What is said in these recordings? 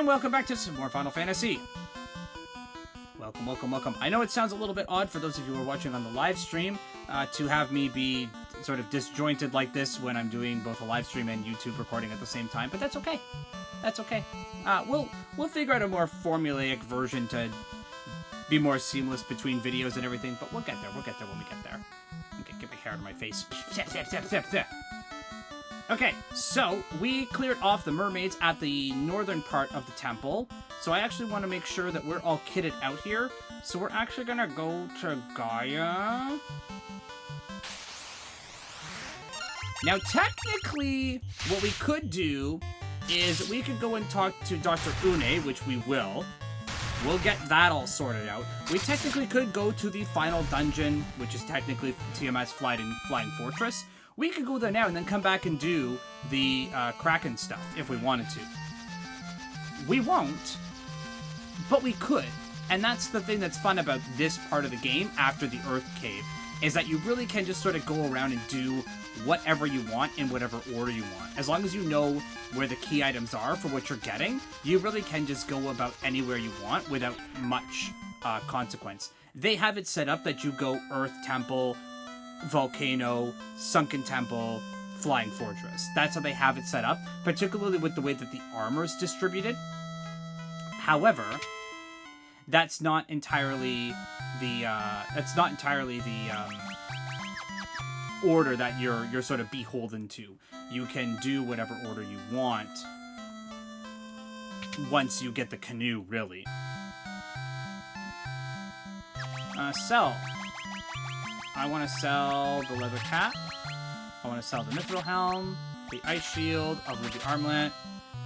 And welcome back to some more Final Fantasy. Welcome, welcome, welcome. I know it sounds a little bit odd for those of you who are watching on the live stream to have me be sort of disjointed like this when I'm doing both a live stream and YouTube recording at the same time, but that's okay. That's okay. We'll figure out a more formulaic version to be more seamless between videos and everything, but we'll get there. We'll get there when we get there. Okay, get my hair out of my face. Okay, so we cleared off the mermaids at the northern part of the temple. So I actually want to make sure that we're all kitted out here. So we're actually going to go to Gaia. Now, technically, what we could do is we could go and talk to Dr. Une, which we will. We'll get that all sorted out. We technically could go to the final dungeon, which is technically TMS Flying Fortress. We could go there now and then come back and do the Kraken stuff if we wanted to. We won't, but we could. And that's the thing that's fun about this part of the game after the Earth Cave, is that you really can just sort of go around and do whatever you want in whatever order you want. As long as you know where the key items are for what you're getting, you really can just go about anywhere you want without much consequence. They have it set up that you go Earth Temple, Volcano, Sunken Temple, Flying Fortress. That's how they have it set up, particularly with the way that the armor is distributed. However, that's not entirely the order that you're sort of beholden to. You can do whatever order you want once you get the canoe, really. Sell. I want to sell the leather cap. I want to sell the mithril helm, the ice shield, I'll leave the armlet,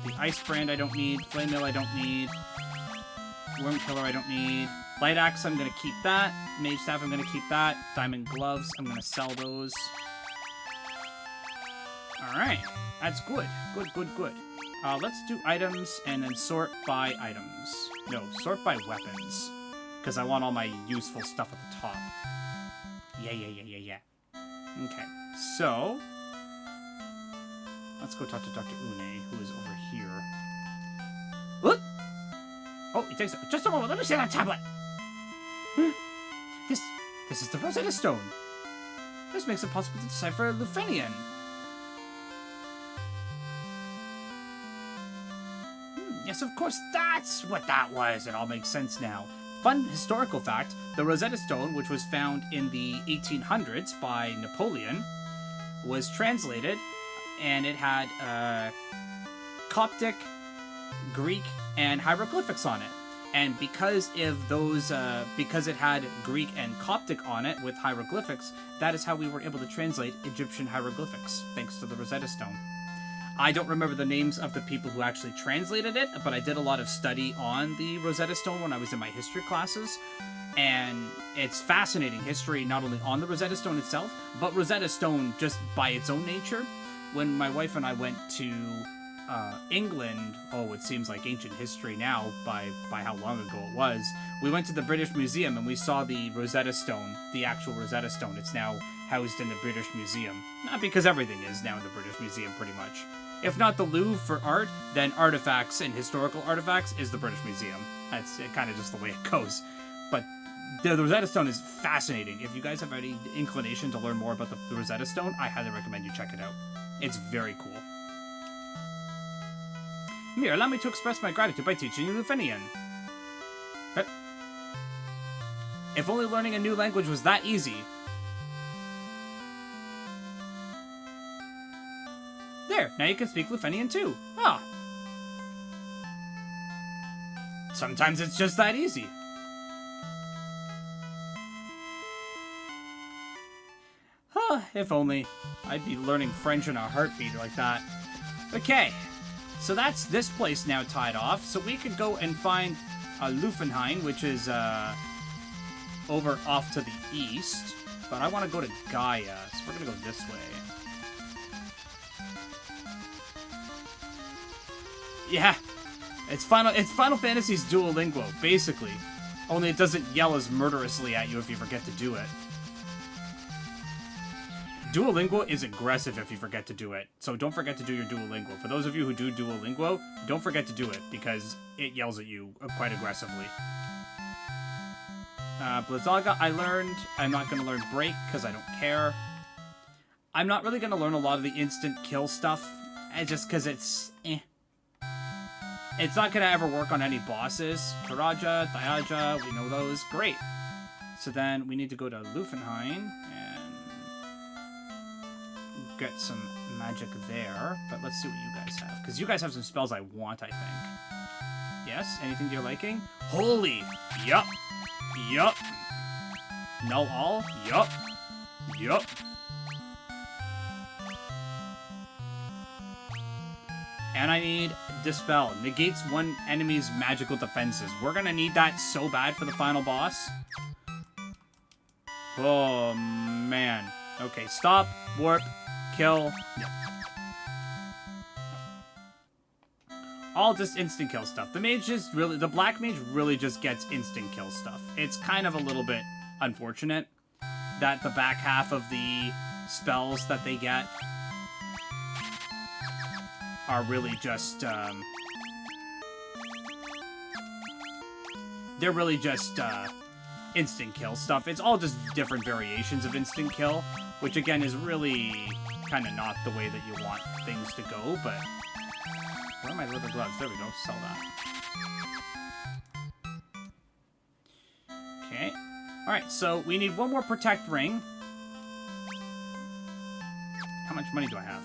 the ice brand I don't need, flame mill I don't need, worm killer I don't need, light axe I'm going to keep that, mage staff I'm going to keep that, diamond gloves I'm going to sell those. Alright, that's good. Good. Let's do items and then sort by items. No, sort by weapons, because I want all my useful stuff at the top. Yeah. Okay, so let's go talk to Dr. Une, who is over here. What? Oh, he takes just a moment. Let me see that tablet. This is the Rosetta Stone. This makes it possible to decipher Lufenian. Yes, of course, that's what that was. It all makes sense now. Fun historical fact, the Rosetta Stone, which was found in the 1800s by Napoleon, was translated, and it had Coptic, Greek, and hieroglyphics on it. And because it had Greek and Coptic on it with hieroglyphics, that is how we were able to translate Egyptian hieroglyphics, thanks to the Rosetta Stone. I don't remember the names of the people who actually translated it, but I did a lot of study on the Rosetta Stone when I was in my history classes. And it's fascinating history, not only on the Rosetta Stone itself, but Rosetta Stone just by its own nature. When my wife and I went to England, it seems like ancient history now by how long ago it was, we went to the British Museum and we saw the Rosetta Stone, the actual Rosetta Stone. It's now housed in the British Museum. Not because everything is now in the British Museum, pretty much. If not the Louvre for art, then artifacts and historical artifacts is the British Museum. That's kind of just the way it goes. But the Rosetta Stone is fascinating. If you guys have any inclination to learn more about the Rosetta Stone, I highly recommend you check it out. It's very cool. Mir, allow me to express my gratitude by teaching you Lufenian. But if only learning a new language was that easy. There, now you can speak Lufenian too. Ah. Sometimes it's just that easy. If only. I'd be learning French in a heartbeat like that. Okay, so that's this place now tied off. So we could go and find Lufenhain, which is over off to the east. But I want to go to Gaia, so we're going to go this way. Yeah, it's Final Fantasy's Duolingo, basically. Only it doesn't yell as murderously at you if you forget to do it. Duolingo is aggressive if you forget to do it. So don't forget to do your Duolingo. For those of you who do Duolingo, don't forget to do it because it yells at you quite aggressively. Blizzaga, I learned. I'm not going to learn Break because I don't care. I'm not really going to learn a lot of the instant kill stuff. Just because it's It's not going to ever work on any bosses. Karaja, Diaja, we know those. Great. So then we need to go to Lufenheim and get some magic there. But let's see what you guys have. Because you guys have some spells I want, I think. Yes? Anything to your liking? Holy! Yup! Yup! Null all? Yup! Yup! And I need Dispel. Negates one enemy's magical defenses. We're gonna need that so bad for the final boss. Oh, man. Okay, stop, warp, kill. No. All just instant kill stuff. The black mage really just gets instant kill stuff. It's kind of a little bit unfortunate that the back half of the spells that they get are really just, they're really just, instant kill stuff. It's all just different variations of instant kill, which again is really kind of not the way that you want things to go, but where are my leather gloves? There we go, sell that. Okay. Alright, so we need one more protect ring. How much money do I have?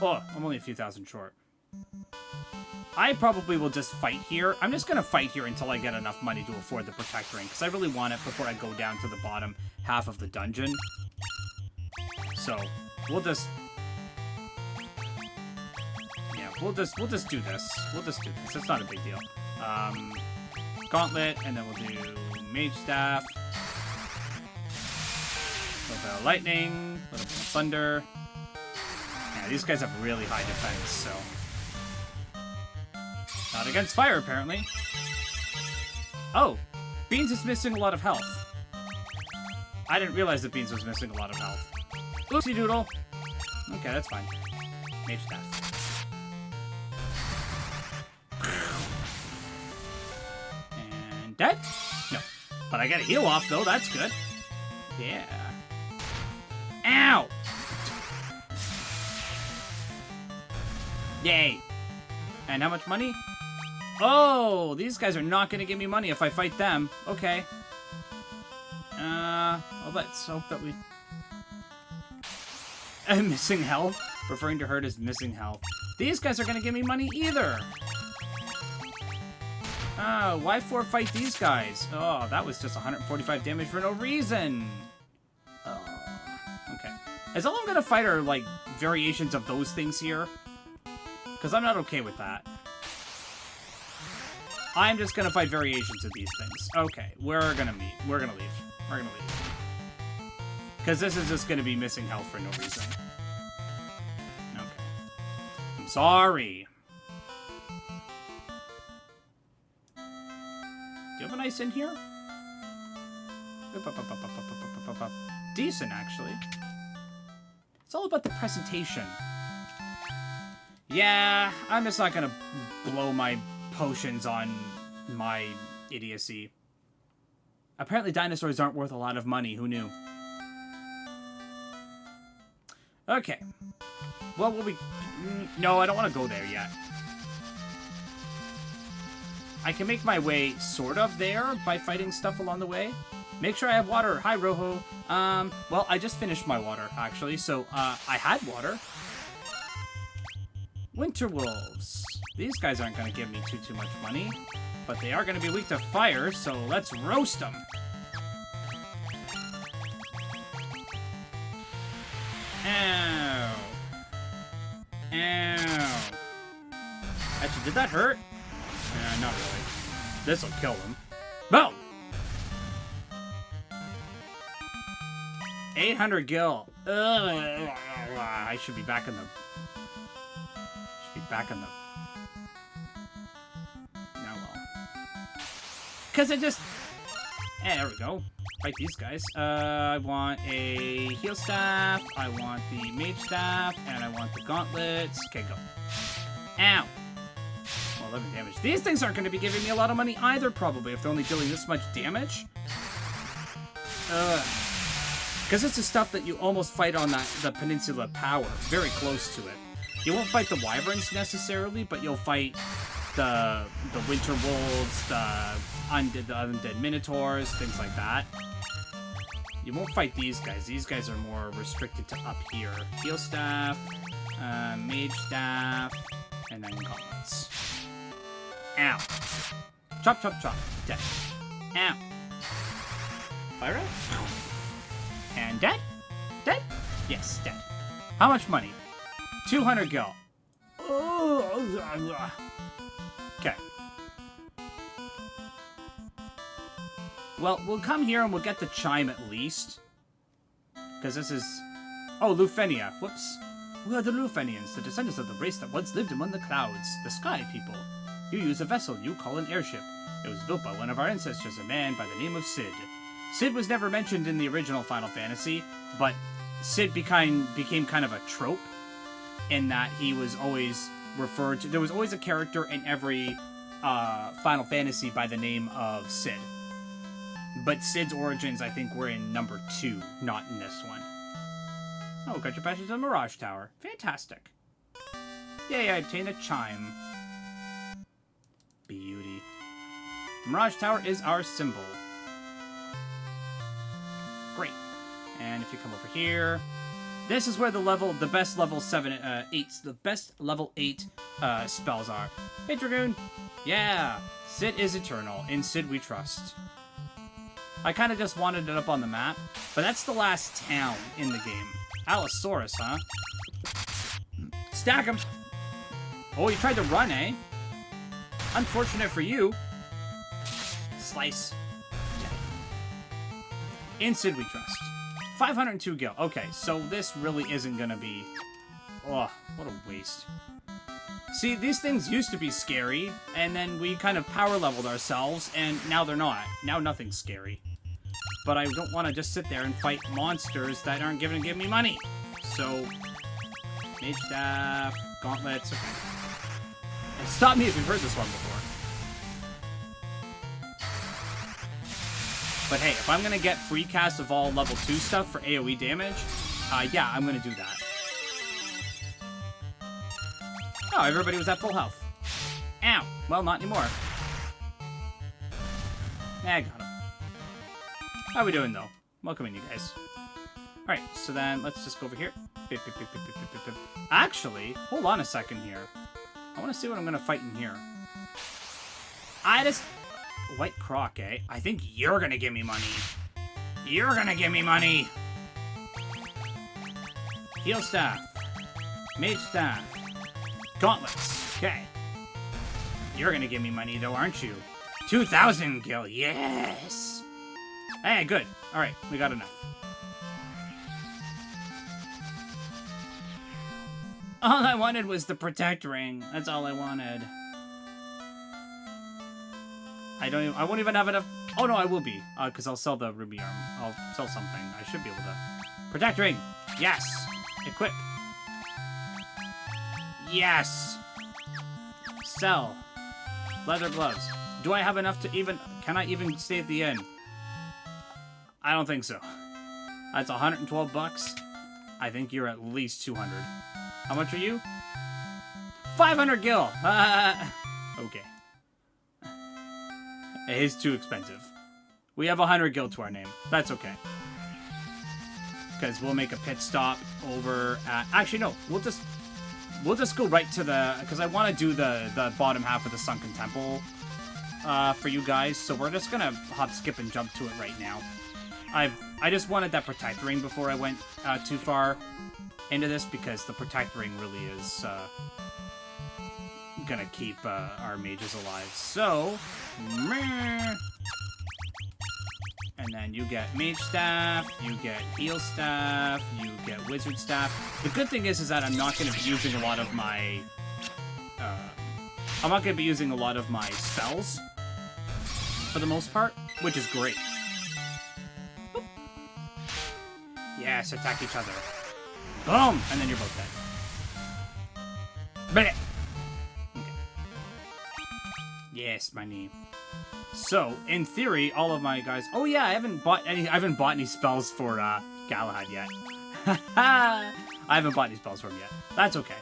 Oh, I'm only a few thousand short. I probably will just fight here. I'm just going to fight here until I get enough money to afford the protect ring, because I really want it before I go down to the bottom half of the dungeon. So, we'll just... yeah, we'll just do this. We'll just do this. It's not a big deal. Gauntlet, and then we'll do Mage Staff. A little bit of lightning, a little bit of thunder. Yeah, these guys have really high defense, so... not against fire, apparently. Oh! Beans is missing a lot of health. I didn't realize that Beans was missing a lot of health. Oopsie doodle! Okay, that's fine. Mage Staff. And dead? No. But I get a heal off, though. That's good. Yeah. Ow! Yay! And how much money? Oh, these guys are not going to give me money if I fight them. Okay. Well, let's hope that we... missing health? Referring to her as missing health. These guys are going to give me money either. Why fight these guys? Oh, that was just 145 damage for no reason. Oh, okay. Is all I'm going to fight are, like, variations of those things here? Because I'm not okay with that. I'm just gonna fight variations of these things. Okay, we're gonna meet. We're gonna leave. We're gonna leave. Because this is just gonna be missing health for no reason. Okay. I'm sorry. Do you have an ice in here? Decent, actually. It's all about the presentation. Yeah, I'm just not gonna blow my potions on my idiocy. Apparently dinosaurs aren't worth a lot of money. Who knew? Okay. Well, will we... no, I don't want to go there yet. I can make my way sort of there by fighting stuff along the way. Make sure I have water. Hi, Rojo. Well, I just finished my water, actually. So, I had water. Winter Wolves. These guys aren't going to give me too much money, but they are going to be weak to fire, so let's roast them. Ow. Ow. Actually, did that hurt? Not really. This'll kill them. Boom! 800 gil. Ugh. I should be back in the... back in the... no, well. Because it just... there we go. fight these guys. I want a heal staff, I want the mage staff, and I want the gauntlets. Okay, go. Ow. Well, 11 damage. These things aren't going to be giving me a lot of money either, probably, if they're only dealing this much damage. Because it's the stuff that you almost fight on the Peninsula Power. Very close to it. You won't fight the wyverns necessarily, but you'll fight the winter wolves, the undead minotaurs, things like that. You won't fight these guys. These guys are more restricted to up here. Heal staff, mage staff, and then gauntlets. Ow. Chop, chop, chop. Dead. Ow. Fire it. And dead? Dead? Yes, dead. How much money? 200 gil. Okay. Well, we'll come here and we'll get the chime at least. Because this is... Oh, Lufenia. Whoops. We are the Lufenians, the descendants of the race that once lived among the clouds, the sky people. You use a vessel you call an airship. It was built by one of our ancestors, a man by the name of Sid. Sid was never mentioned in the original Final Fantasy, but Sid became kind of a trope in that he was always referred to... There was always a character in every Final Fantasy by the name of Sid. But Sid's origins, I think, were in number 2, not in this one. Oh, got your passage to the Mirage Tower. Fantastic. Yay, I obtained a chime. Beauty. The Mirage Tower is our symbol. Great. And if you come over here, this is where the best level 8 spells are. Hey, Dragoon. Yeah, Sid is eternal. In Sid we trust. I kind of just wanted it up on the map, but that's the last town in the game. Allosaurus, huh? Stack him. Oh, you tried to run, eh? Unfortunate for you. Slice. In Sid we trust. 502 gil. Okay, so this really isn't gonna be... Oh, what a waste. See, these things used to be scary, and then we kind of power leveled ourselves, and now they're not. Now nothing's scary. But I don't want to just sit there and fight monsters that aren't going to give me money. So, mage staff, gauntlets, okay. And stop me if you've heard this one before. But hey, if I'm going to get free cast of all level 2 stuff for AoE damage, yeah, I'm going to do that. Oh, everybody was at full health. Ow. Well, not anymore. I got him. How are we doing, though? Welcome in, you guys. Alright, so then let's just go over here. Actually, hold on a second here. I want to see what I'm going to fight in here. White Croc, eh? I think you're going to give me money. You're going to give me money! Heal staff. Mage staff. Gauntlets. Okay. You're going to give me money, though, aren't you? 2,000 gil. Yes! Hey, good. Alright, we got enough. All I wanted was the Protect Ring. That's all I wanted. I won't even have enough... Oh, no, I will be. Because I'll sell the Ruby Arm. I'll sell something. I should be able to... Protect Ring. Yes. Equip. Yes. Sell. Leather gloves. Do I have enough to even... Can I even stay at the end? I don't think so. That's 112 bucks. I think you're at least 200. How much are you? 500 gil. Okay. It is too expensive. We have 100 gil to our name. That's okay. Because we'll make a pit stop over at... Actually, no. We'll just go right to the... Because I want to do the bottom half of the Sunken Temple for you guys. So we're just going to hop, skip, and jump to it right now. I just wanted that Protect Ring before I went too far into this, because the Protect Ring really is gonna keep our mages alive. So, and then you get Mage Staff, you get Heal Staff, you get Wizard Staff. The good thing is that I'm not gonna be using a lot of my spells for the most part, which is great. Yes, attack each other. Boom! And then you're both dead. Blech. Okay. Yes, my name. So, in theory, all of my guys... Oh yeah, I haven't bought any spells for Galahad yet. I haven't bought any spells for him yet. That's okay.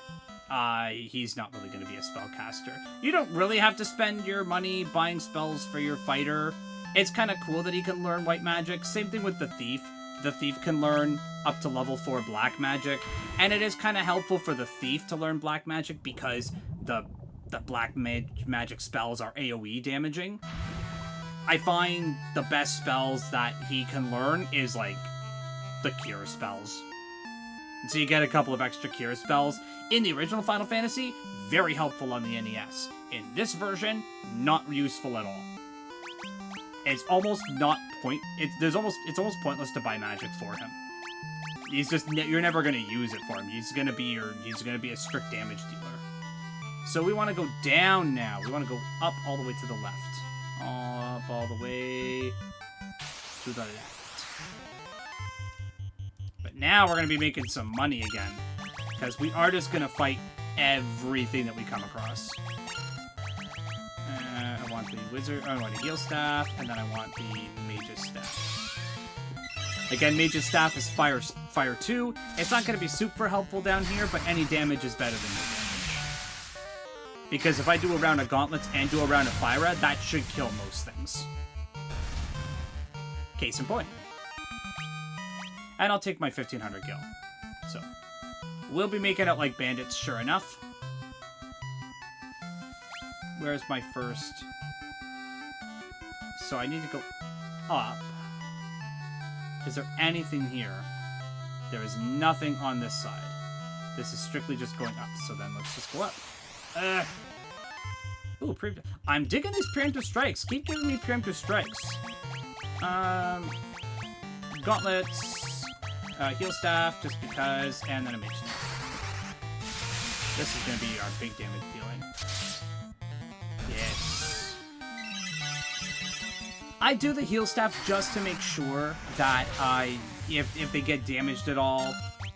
He's not really going to be a spellcaster. You don't really have to spend your money buying spells for your fighter. It's kind of cool that he can learn white magic. Same thing with the thief. The thief can learn up to level 4 black magic. And it is kind of helpful for the thief to learn black magic because the black magic spells are AoE damaging. I find the best spells that he can learn is like the cure spells. So you get a couple of extra cure spells. In the original Final Fantasy, very helpful on the NES. In this version, not useful at all. It's almost not it's almost pointless to buy magic for him. He's just you're never gonna use it for him. He's gonna be a strict damage dealer. So we want to go down now. We want to go up all the way to the left. Up all the way to the left. But now we're going to be making some money again. Because we are just going to fight everything that we come across. I want the wizard, I want the heal staff, and then I want the mage's staff. Again, mage's staff is fire 2. It's not going to be super helpful down here, but any damage is better than no damage. Because if I do a round of gauntlets and do a round of fire, that should kill most things. Case in point. And I'll take my 1500 gil. So, we'll be making it like bandits, sure enough. Where's my first? So I need to go up. Is there anything here? There is nothing on this side. This is strictly just going up. So then let's just go up. Ooh, I'm digging these preemptive strikes. Keep giving me preemptive strikes. Gauntlets, heal staff, just because, and then a mage staff. This is going to be our big damage dealing. Yes. I do the heal staff just to make sure that if they get damaged at all,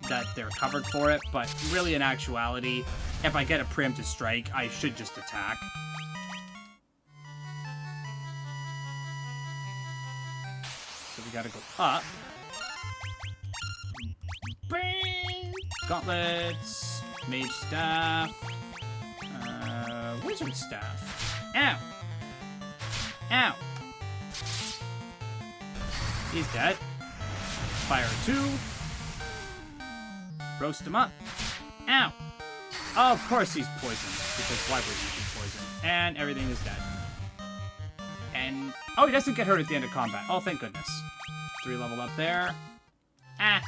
that they're covered for it, but really in actuality, if I get a preemptive strike, I should just attack. So we gotta go up. Bang! Gauntlets, mage staff, wizard staff. Ow! Ow! He's dead. Fire 2. Roast him up. Ow! Oh, of course he's poisoned, because why would he be poisoned? And everything is dead. And, oh, he doesn't get hurt at the end of combat. Oh, thank goodness. 3 level up there. Ah.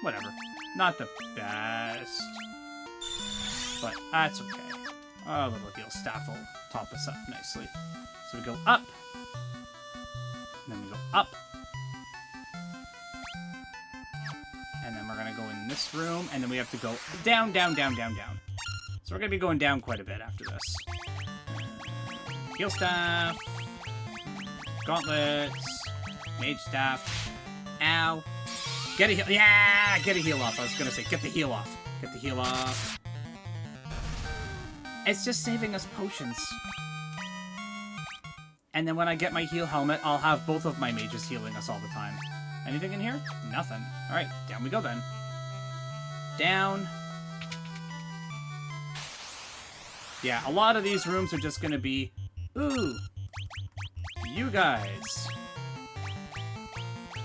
Whatever. Not the best. But that's okay. Oh, little heal staff will top us up nicely. So we go up. And then we go up. And then we're going to go in this room, and then we have to go down, down, down, down, down. So we're going to be going down quite a bit after this. Heal staff. Gauntlets. Mage staff. Ow. Get a heal. Yeah! Get a heal off. I was going to say, get the heal off. Get the heal off. It's just saving us potions. And then when I get my heal helmet, I'll have both of my mages healing us all the time. Anything in here? Nothing. Alright, down we go then. Down. Yeah, a lot of these rooms are just gonna be... Ooh! You guys.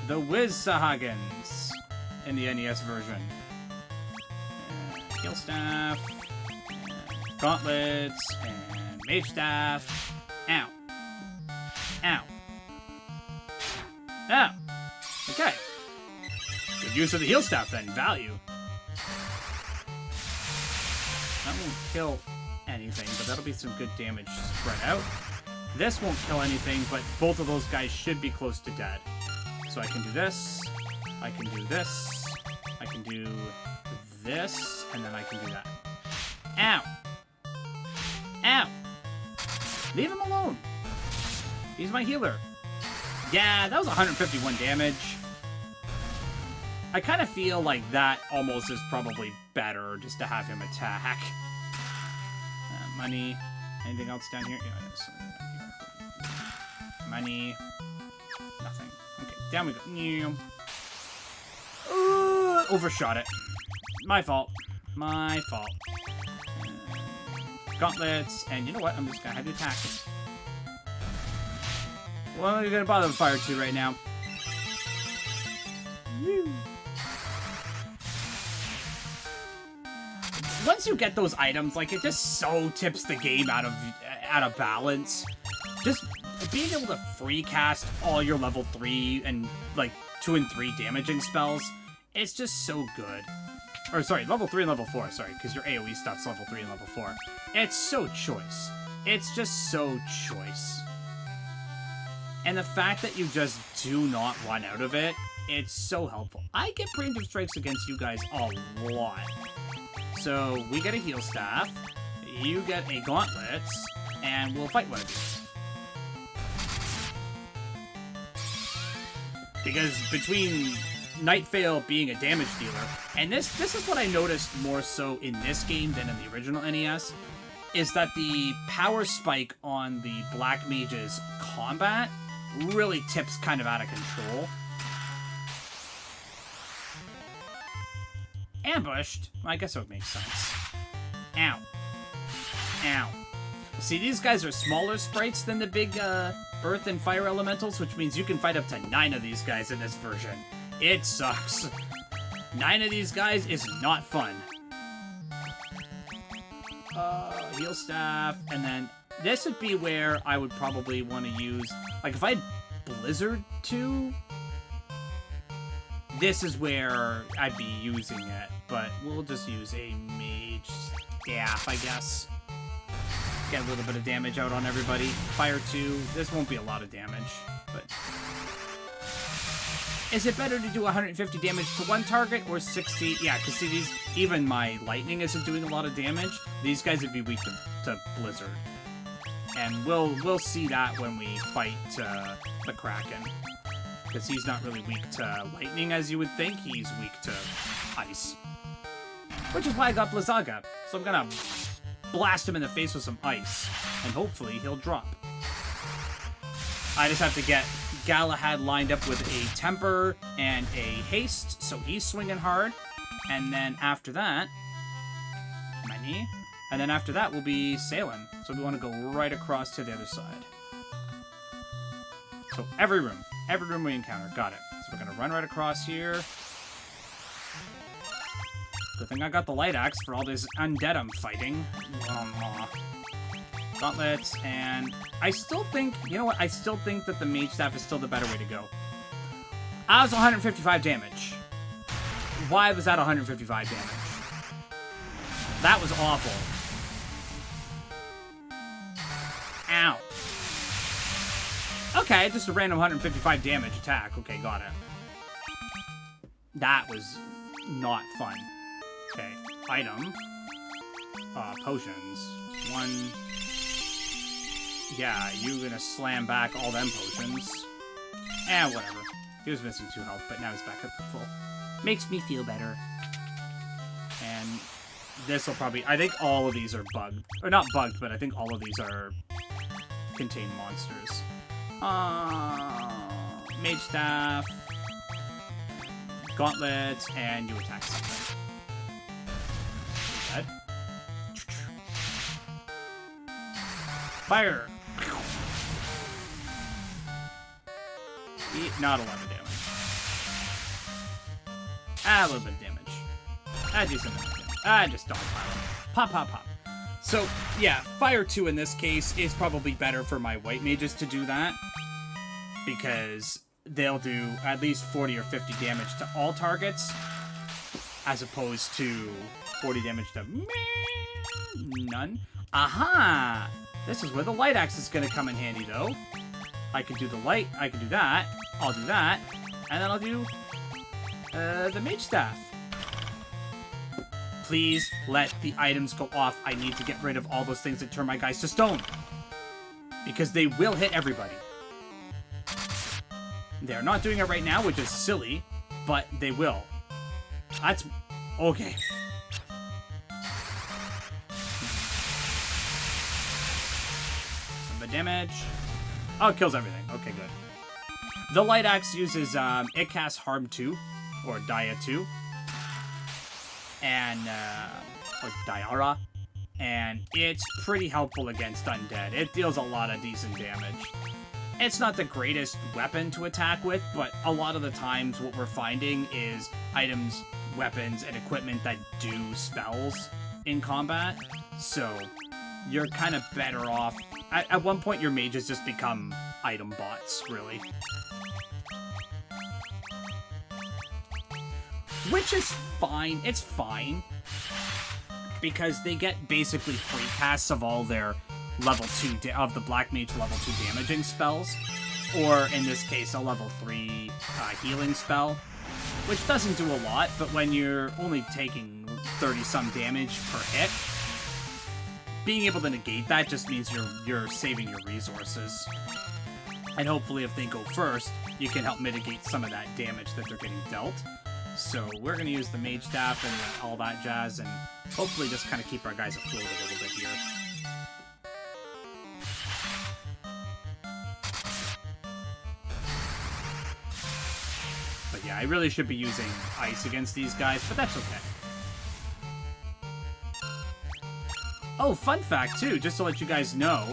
The Wiz-Sahagans in the NES version. Heal staff. Gauntlets. And mage staff. Ow. Ow. Ow. Okay. Good use of the heal staff then. Value. That won't kill anything, but that'll be some good damage spread out. This won't kill anything, but both of those guys should be close to dead. So I can do this. I can do this. I can do this. And then I can do that. Ow. Ow. Leave him alone. He's my healer. Yeah, that was 151 damage. I kind of feel like that almost is probably better, just to have him attack. Money. Anything else down here? Yeah, something down here. Money. Nothing. Okay, down we go. Overshot it. My fault. My fault. Gauntlets, and you know what? I'm just gonna have you attack. Well, you're gonna bother with Fire 2 right now. Woo. Once you get those items, like, it just so tips the game out of balance. Just being able to free cast all your level 3 and, like, 2 and 3 damaging spells, it's just so good. Or, sorry, level 3 and level 4, sorry, because your AoE stuff's level 3 and level 4. It's so choice. It's just so choice. And the fact that you just do not run out of it, it's so helpful. I get preemptive strikes against you guys a lot. So, we get a heal staff, you get a gauntlets, and we'll fight one of these. Because between Nightveil being a damage dealer, and this is what I noticed more so in this game than in the original NES, is that the power spike on the Black Mage's combat really tips kind of out of control. Ambushed? Well, I guess that would make sense. Ow. Ow. See, these guys are smaller sprites than the big earth and fire elementals, which means you can fight up to 9 of these guys in this version. It sucks. 9 of these guys is not fun. Heal staff, and then this would be where I would probably want to use, like, if I had Blizzard 2, this is where I'd be using it, but we'll just use a mage staff, I guess. Get a little bit of damage out on everybody. Fire 2, this won't be a lot of damage, but... Is it better to do 150 damage to one target or 60? Yeah, because see, these, even my lightning isn't doing a lot of damage. These guys would be weak to Blizzard. And we'll see that when we fight the Kraken. Because he's not really weak to lightning as you would think. He's weak to ice. Which is why I got Blizzaga. So I'm gonna blast him in the face with some ice. And hopefully he'll drop. I just have to get Galahad lined up with a temper and a haste, so he's swinging hard. And then after that, my knee. And then after that, we'll be sailing. So we want to go right across to the other side. So every room we encounter. Got it. So we're going to run right across here. Good thing I got the light axe for all this undead I'm fighting. Gauntlets, and I still think, you know what, I still think that the mage staff is still the better way to go. I was 155 damage. Why was that 155 damage? That was awful. Ow. Okay, just a random 155 damage attack. Okay, got it. That was not fun. Okay, item. Potions. 1... Yeah, you're gonna slam back all them potions. Whatever. He was missing 2 health, but now he's back up to full. Makes me feel better. And this will probably... I think all of these are bugged. Or not bugged, but I think all of these are... contain monsters. Mage staff. Gauntlets, and you attack something. Dead. Fire! Not a lot of damage. A little bit of damage. Do something like that. Just dogpile him. Pop, pop, pop. So, yeah, Fire 2 in this case is probably better for my white mages to do that. Because they'll do at least 40 or 50 damage to all targets. As opposed to 40 damage to none. Aha! This is where the light axe is going to come in handy, though. I can do the light, I can do that, I'll do that, and then I'll do the mage staff. Please let the items go off. I need to get rid of all those things that turn my guys to stone. Because they will hit everybody. They're not doing it right now, which is silly, but they will. That's... Okay. The damage. Oh, it kills everything. Okay, good. The Light Axe uses, it casts Harm 2, or Dia 2, and, or Diara, and it's pretty helpful against undead. It deals a lot of decent damage. It's not the greatest weapon to attack with, but a lot of the times what we're finding is items, weapons, and equipment that do spells in combat, so you're kind of better off. At one point, your mages just become item bots, really. Which is fine. It's fine. Because they get basically free casts of all their level 2, of the Black Mage level 2 damaging spells. Or, in this case, a level 3 healing spell. Which doesn't do a lot, but when you're only taking 30-some damage per hit, being able to negate that just means you're saving your resources. And hopefully if they go first, you can help mitigate some of that damage that they're getting dealt. So we're going to use the Mage Staff and all that jazz, and hopefully just kind of keep our guys afloat a little bit here. But yeah, I really should be using Ice against these guys, but that's okay. Oh, fun fact, too, just to let you guys know.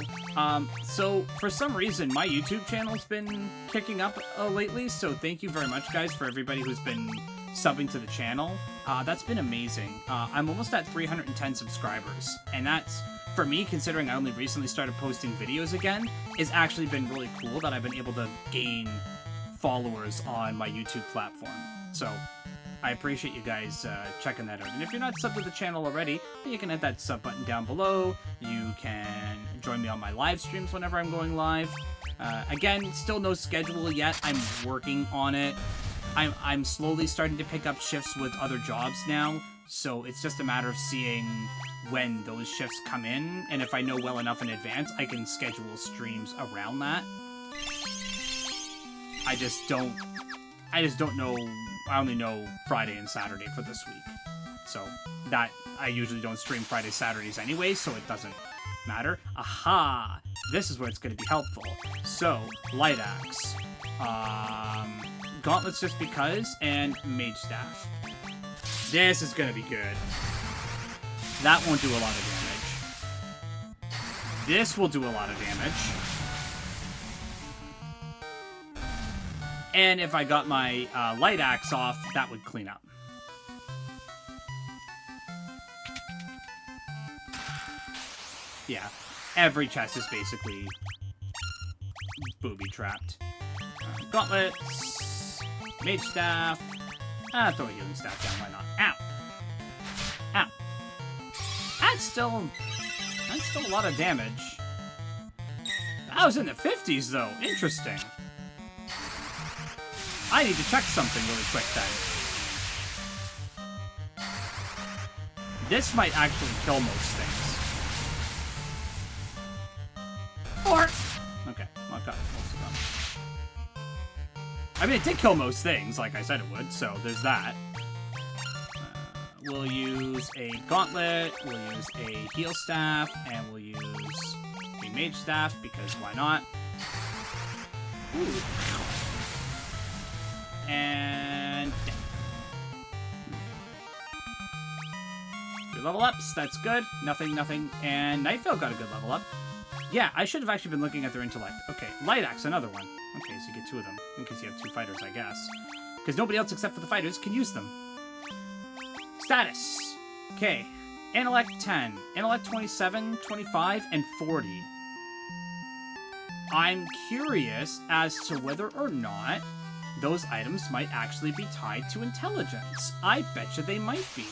So, for some reason, my YouTube channel's been kicking up lately, so thank you very much, guys, for everybody who's been subbing to the channel. That's been amazing. I'm almost at 310 subscribers, and that's, for me, considering I only recently started posting videos again, it's actually been really cool that I've been able to gain followers on my YouTube platform. So, I appreciate you guys checking that out. And if you're not subbed to the channel already, you can hit that sub button down below. You can join me on my live streams whenever I'm going live. Again, still no schedule yet. I'm working on it. I'm slowly starting to pick up shifts with other jobs now, so it's just a matter of seeing when those shifts come in, and if I know well enough in advance, I can schedule streams around that. I just don't know. I only know Friday and Saturday for this week. So, that, I usually don't stream Fridays, Saturdays anyway, so it doesn't matter. Aha! This is where it's going to be helpful. So, Light Axe. Gauntlets just because, and Mage Staff. This is going to be good. That won't do a lot of damage. This will do a lot of damage. And if I got my Light Axe off, that would clean up. Yeah, every chest is basically booby-trapped. Gauntlets, Mage Staff. Throw a Healing Staff down, why not? Ow! Ow! That's still a lot of damage. That was in the 50s, though. Interesting. I need to check something really quick, then. This might actually kill most things. Or... Okay, well, I've got most of them. I mean, it did kill most things, like I said it would, so there's that. We'll use a Gauntlet, we'll use a Heal Staff, and we'll use a Mage Staff, because why not? Ooh. And... Good level ups, that's good. Nothing. And Nightveil got a good level up. Yeah, I should have actually been looking at their intellect. Okay, Light Axe, another one. Okay, so you get 2 of them, in case you have 2 fighters, I guess. Because nobody else except for the fighters can use them. Status. Okay, Intellect 10, Intellect 27, 25, and 40. I'm curious as to whether or not those items might actually be tied to intelligence. I bet you they might be.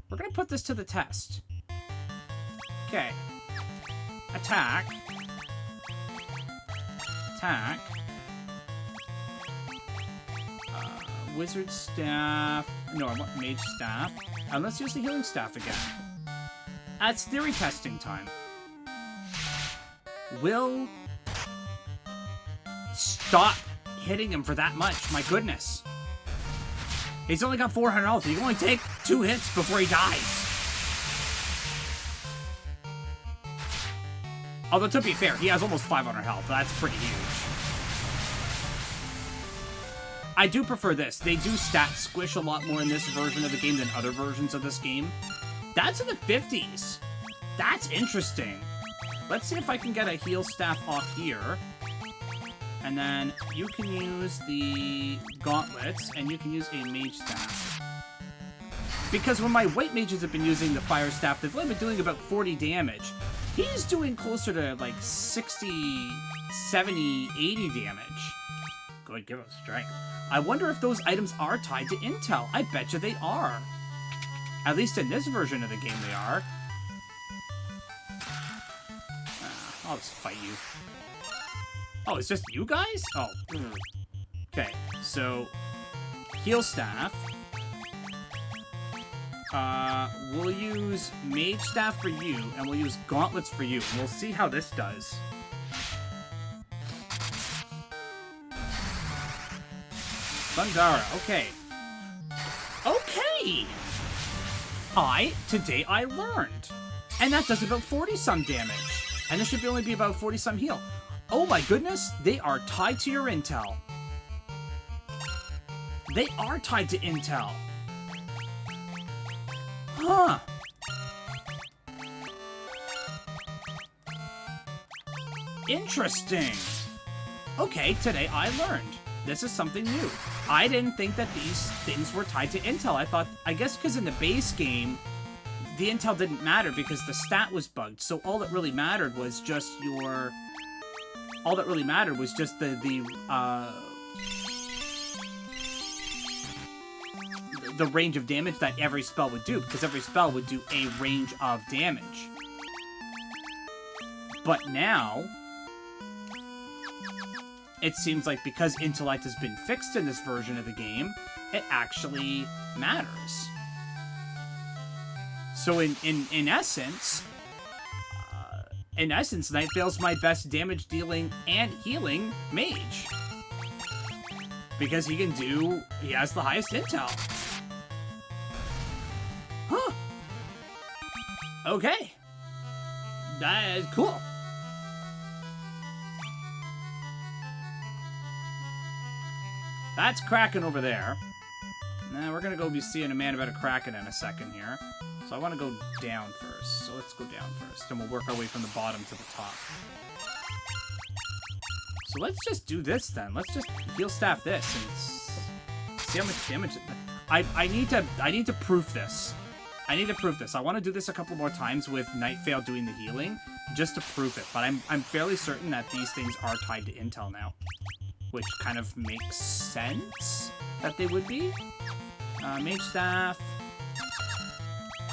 We're gonna put this to the test. Okay. Attack. Attack. Wizard Staff. No, I want Mage Staff. And let's use the Healing Staff again. It's theory testing time. Will... Stop hitting him for that much. My goodness. He's only got 400 health. He can only take 2 hits before he dies. Although, to be fair, he has almost 500 health. That's pretty huge. I do prefer this. They do stat squish a lot more in this version of the game than other versions of this game. That's in the 50s. That's interesting. Let's see if I can get a heal staff off here. And then you can use the gauntlets, and you can use a mage staff. Because when my white mages have been using the fire staff, they've only been doing about 40 damage. He's doing closer to like 60, 70, 80 damage. Good, give us strength. I wonder if those items are tied to intel. I bet you they are. At least in this version of the game they are. I'll just fight you. Oh, it's just you guys? Oh. Okay, so heal staff. We'll use mage staff for you, and we'll use gauntlets for you, and we'll see how this does. Thundara, okay. Okay! Today I learned. And that does about 40-some damage. And this should only be about 40-some heal. Oh my goodness, they are tied to your intel. They are tied to intel. Huh. Interesting. Okay, today I learned. This is something new. I didn't think that these things were tied to intel. I guess because in the base game, the intel didn't matter because the stat was bugged. So all that really mattered was just your... All that really mattered was just the range of damage that every spell would do, because every spell would do a range of damage. But now, it seems like because intellect has been fixed in this version of the game, it actually matters. So in essence, Night Vale's my best damage dealing and healing mage. Because he has the highest intel. Huh. Okay. That is cool. That's Kraken over there. Now we're gonna go be seeing a man about a Kraken in a second here. So I want to go down first. So let's go down first, and we'll work our way from the bottom to the top. So let's just do this then. Let's just heal staff this and see how much damage. I need to proof this. I need to proof this. I want to do this a couple more times with Night Vale doing the healing, just to proof it. But I'm fairly certain that these things are tied to intel now, which kind of makes sense that they would be. Mage staff.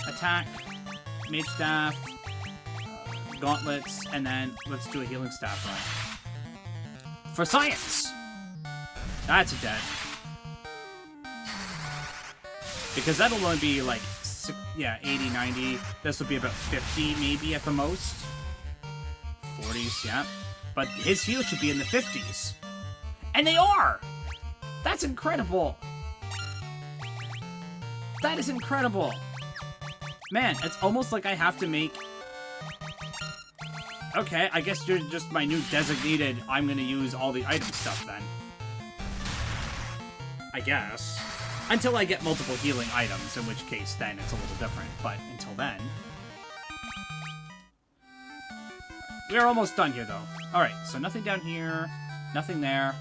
Attack, mage staff, gauntlets, and then let's do a healing staff run. For science! That's a dead. Because that'll only be like, 80, 90. This will be about 50 maybe at the most. 40s, yeah. But his heal should be in the 50s. And they are! That's incredible! That is incredible! Man, it's almost like I have to make... Okay, I guess you're just my new designated, I'm gonna use all the item stuff then. I guess. Until I get multiple healing items, in which case then it's a little different. But until then... We're almost done here, though. Alright, so nothing down here, nothing there,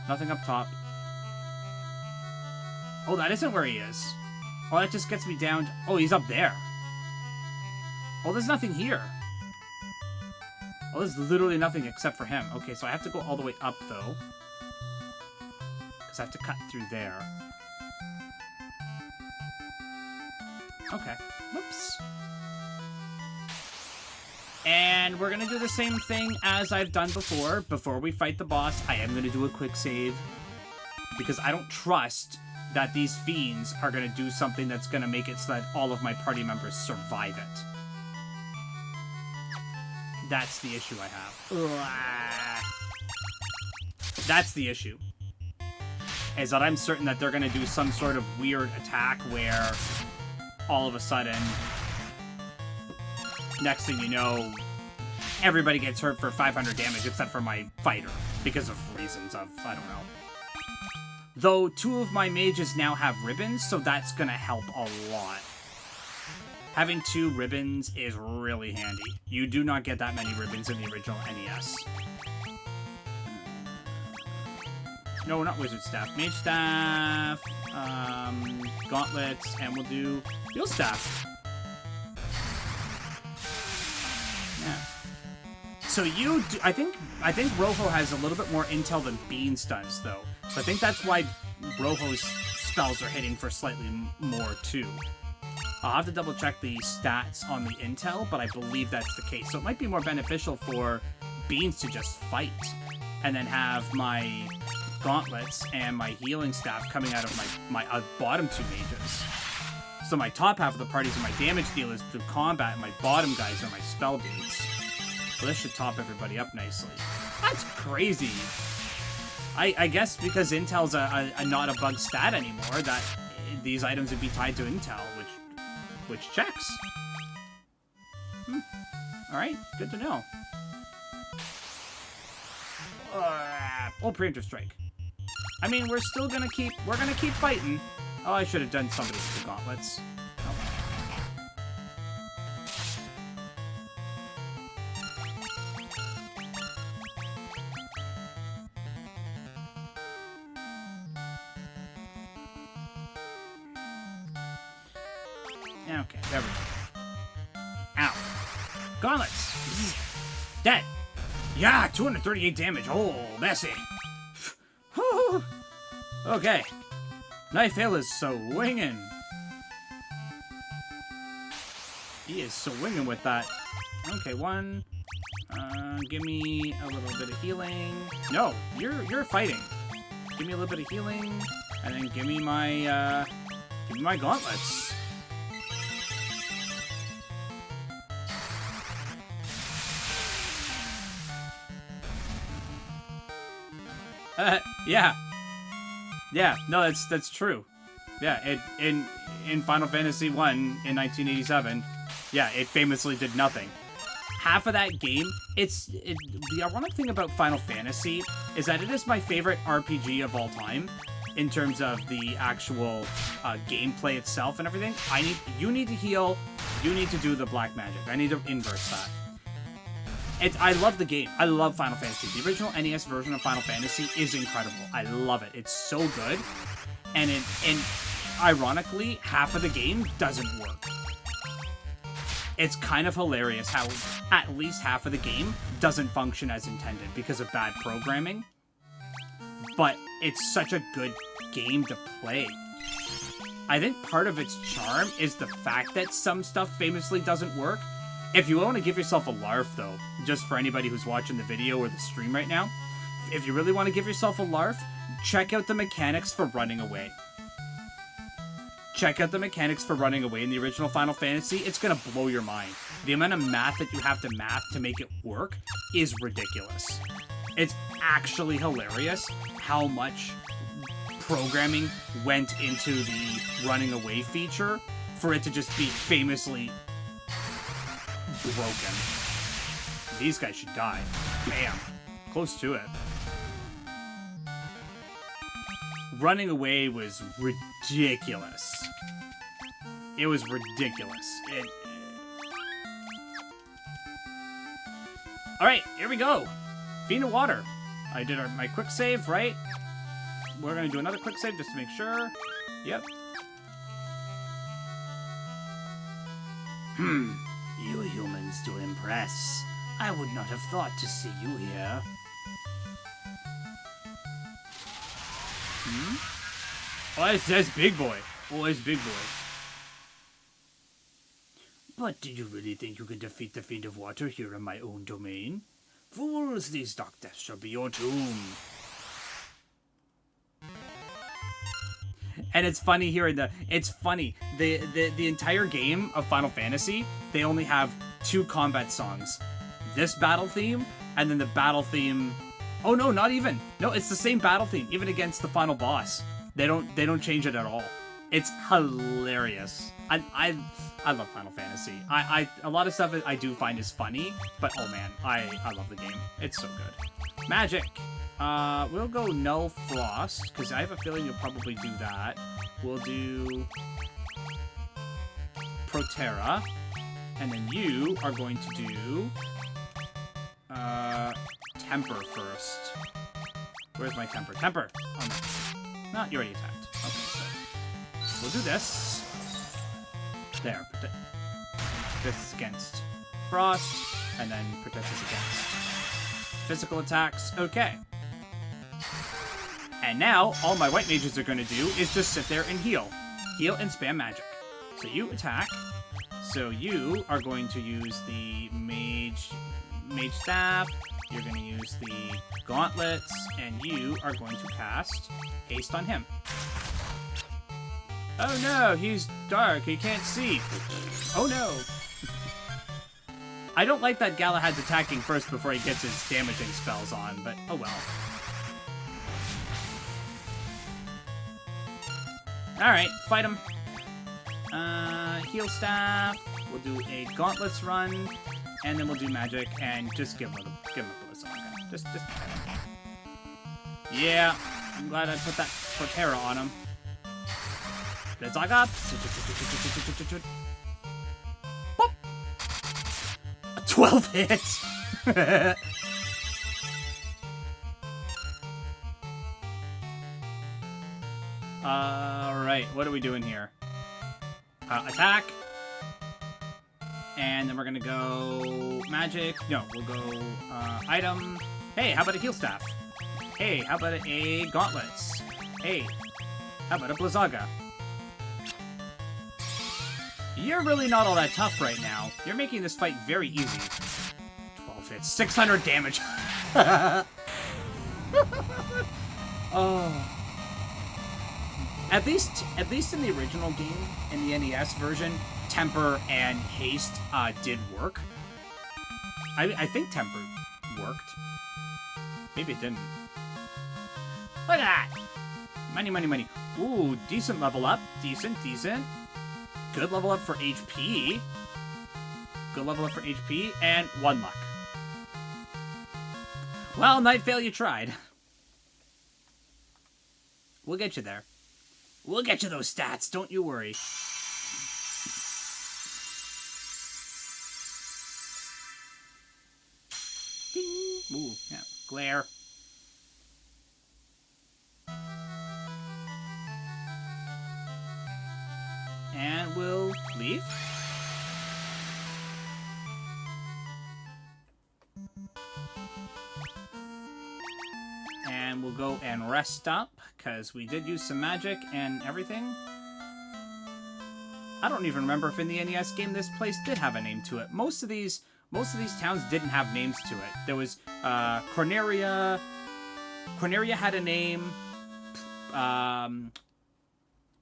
nothing up top. Oh, that isn't where he is. Oh, that just gets me down to... Oh, he's up there. Oh, there's nothing here. Oh, there's literally nothing except for him. Okay, so I have to go all the way up, though. Because I have to cut through there. Okay. Whoops. And we're going to do the same thing as I've done before. Before we fight the boss, I am going to do a quick save. Because I don't trust that these fiends are going to do something that's going to make it so that all of my party members survive it. That's the issue I have. That's the issue. is that I'm certain that they're going to do some sort of weird attack where all of a sudden, next thing you know, everybody gets hurt for 500 damage except for my fighter because of reasons of, I don't know. Though 2 of my mages now have ribbons, so that's going to help a lot. Having 2 ribbons is really handy. You do not get that many ribbons in the original NES. No, not Wizard Staff. Mage Staff, Gauntlets, and we'll do Heal Staff. Yeah. So you do, I think Rojo has a little bit more intel than Beans does, though. So I think that's why Rojo's spells are hitting for slightly more, too. I'll have to double check the stats on the intel, but I believe that's the case. So it might be more beneficial for Beans to just fight, and then have my Gauntlets and my Healing Staff coming out of my bottom 2 mages. So my top half of the parties are my damage dealers through combat, and my bottom guys are my spell dudes. Well, this should top everybody up nicely. That's crazy. I guess because Intel's not a bug stat anymore, that these items would be tied to Intel, which checks. Alright, good to know. Oh, Preemptive Strike. I mean, we're gonna keep fighting. Oh, I should have done somebody with the Gauntlets. Oh. Okay, there we go. Ow. Gauntlets! Dead! Yeah, 238 damage. Oh, messy. Okay. Knife Hill is swinging. He is swinging with that. Okay, 1. Give me a little bit of healing. No, you're fighting. Give me a little bit of healing, and then give me my gauntlets. Yeah, no, that's true. Yeah, in Final Fantasy 1 in 1987, yeah, it famously did nothing. Half of that game, the ironic thing about Final Fantasy is that it is my favorite RPG of all time in terms of the actual gameplay itself and everything. You need to heal, you need to do the black magic. I need to inverse that. I love the game. I love Final Fantasy. The original NES version of Final Fantasy is incredible. I love it. It's so good. And ironically, half of the game doesn't work. It's kind of hilarious how at least half of the game doesn't function as intended because of bad programming. But it's such a good game to play. I think part of its charm is the fact that some stuff famously doesn't work. If you want to give yourself a larf, though, just for anybody who's watching the video or the stream right now, if you really want to give yourself a larf, check out the mechanics for running away. Check out the mechanics for running away in the original Final Fantasy. It's going to blow your mind. The amount of math that you have to math to make it work is ridiculous. It's actually hilarious how much programming went into the running away feature for it to just be famously broken. These guys should die. Bam. Close to it. Running away was ridiculous. It was ridiculous. Alright, here we go. Fiend of Water. I did my quick save, right? We're going to do another quick save just to make sure. Yep. You humans do impress. I would not have thought to see you here. Oh, that's Big Boy. Oh, it's Big Boy. But do you really think you can defeat the Fiend of Water here in my own domain? Fools, these dark depths shall be your tomb. And it's funny hearing the entire game of Final Fantasy, they only have 2 combat songs. This battle theme, and then the battle theme Oh no, not even. No, it's the same battle theme, even against the final boss. They don't change it at all. It's hilarious. I love Final Fantasy. A lot of stuff I do find is funny, but oh man, I love the game. It's so good. Magic. We'll go Null Frost, because I have a feeling you'll probably do that. We'll do Protera, and then you are going to do Temper first. Where's my Temper? Temper! Oh no. No, you already attacked. Okay, so we'll do this. There. This is against Frost, and then Protect is against physical attacks. Okay. And now, all my white mages are going to do is just sit there and heal. Heal and spam magic. So you attack. So you are going to use the mage staff. You're going to use the gauntlets, and you are going to cast haste on him. Oh no, he's dark. He can't see. Oh no. I don't like that Galahad's attacking first before he gets his damaging spells on, but oh well. Alright, fight him. Heal staff. We'll do a gauntlets run, and then we'll do magic, and just give him a Blizzaga. Just. Yeah, I'm glad I put that Protera on him. Blizzaga. Boop. 12 hits. Alright, what are we doing here? Attack. And then we're gonna go magic. No, we'll go item. Hey, how about a heal staff? Hey, how about a gauntlets? Hey, how about a Blizzaga? You're really not all that tough right now. You're making this fight very easy. 12 hits, 600 damage. Oh. At least in the original game, in the NES version, Temper and Haste did work. I think Temper worked. Maybe it didn't. Look at that! Money, money, money. Ooh, decent level up. Decent. Good level up for HP. Good level up for HP, and 1 luck. Well, Nightveil, you tried. We'll get you there. We'll get you those stats, don't you worry. Ding. Ooh, yeah. Glare. And we'll leave. And we'll go and rest up, because we did use some magic and everything. I don't even remember if in the NES game this place did have a name to it. Most of these towns didn't have names to it. There was Corneria. Corneria had a name.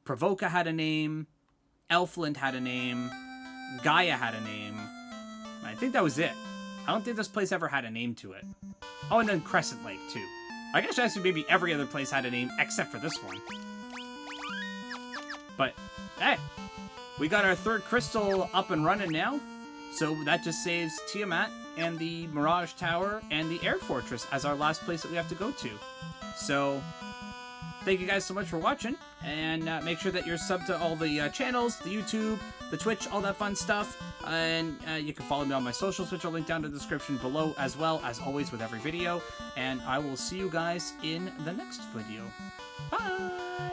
Provoca had a name. Elfland had a name. Gaia had a name. I think that was it. I don't think this place ever had a name to it. Oh, and then Crescent Lake, too. I guess actually maybe every other place had a name except for this one. But, hey, we got our 3rd crystal up and running now. So that just saves Tiamat and the Mirage Tower and the Air Fortress as our last place that we have to go to. So, thank you guys so much for watching. And make sure that you're subbed to all the channels, the YouTube, the Twitch, all that fun stuff. And you can follow me on my socials, which I'll link down in the description below, as well as always with every video. And I will see you guys in the next video. Bye!